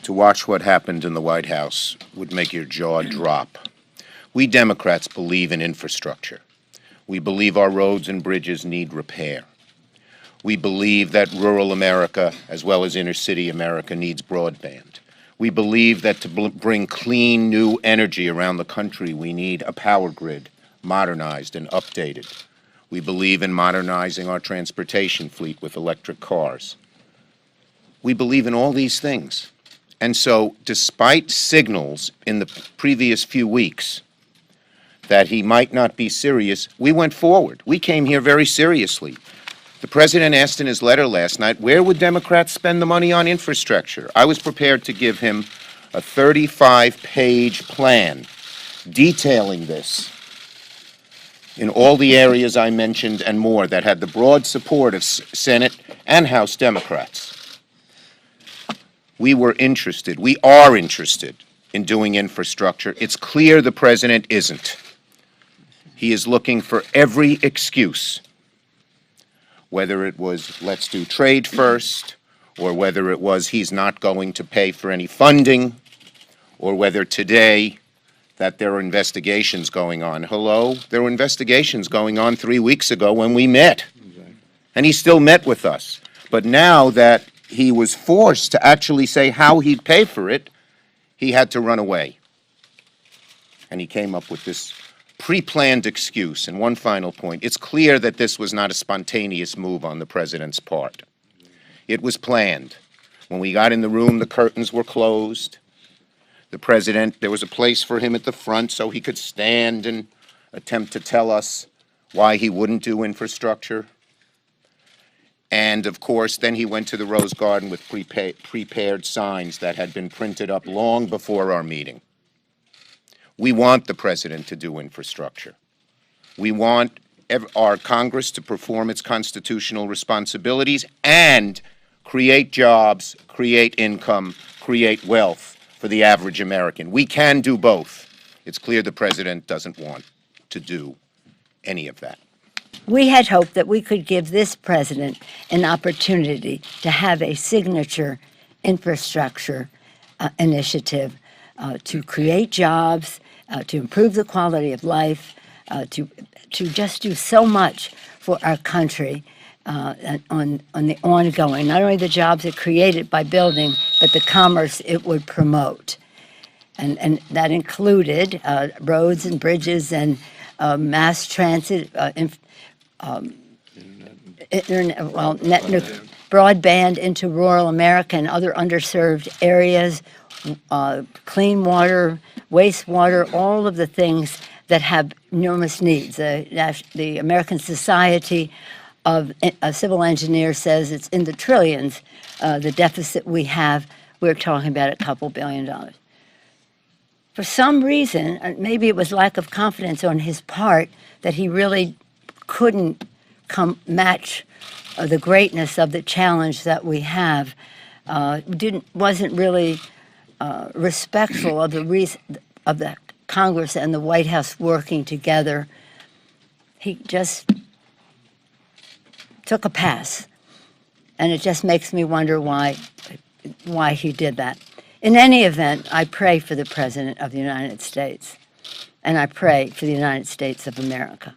To watch what happened in the White House would make your jaw drop. We Democrats believe in infrastructure. We believe our roads and bridges need repair. We believe that rural America, as well as inner city America, needs broadband. We believe that to bring clean, new energy around the country, we need a power grid, modernized and updated. We believe in modernizing our transportation fleet with electric cars. We believe in all these things. And so, despite signals in the previous few weeks that he might not be serious, we went forward. We came here very seriously. The President asked in his letter last night, where would Democrats spend the money on infrastructure? I was prepared to give him a 35-page plan detailing this in all the areas I mentioned and more that had the broad support of Senate and House Democrats. We were interested, we are interested in doing infrastructure. It's clear the President isn't. He is looking for every excuse, whether it was let's do trade first, or whether it was he's not going to pay for any funding, or whether today that there are investigations going on. Hello? There were investigations going on 3 weeks ago when we met. And he still met with us. But now that he was forced to actually say how he'd pay for it, he had to run away. And he came up with this pre-planned excuse. And one final point, it's clear that this was not a spontaneous move on the President's part. It was planned. When we got in the room, the curtains were closed. The President, there was a place for him at the front so he could stand and attempt to tell us why he wouldn't do infrastructure. And, of course, then he went to the Rose Garden with prepared signs that had been printed up long before our meeting. We want the President to do infrastructure. We want our Congress to perform its constitutional responsibilities and create jobs, create income, create wealth for the average American. We can do both. It's clear the President doesn't want to do any of that. We had hoped that we could give this president an opportunity to have a signature infrastructure initiative to create jobs, to improve the quality of life, to just do so much for our country on the ongoing, not only the jobs it created by building, but the commerce it would promote. And that included roads and bridges and mass transit, broadband into rural America and other underserved areas, clean water, wastewater, all of the things that have enormous needs. The American Society of Civil Engineers says it's in the trillions, the deficit we have. We're talking about a couple $2 billion. For some reason, maybe it was lack of confidence on his part that he really couldn't match the greatness of the challenge that we have. Wasn't really respectful of the Congress and the White House working together. He just took a pass, and it just makes me wonder why he did that. In any event, I pray for the President of the United States, and I pray for the United States of America.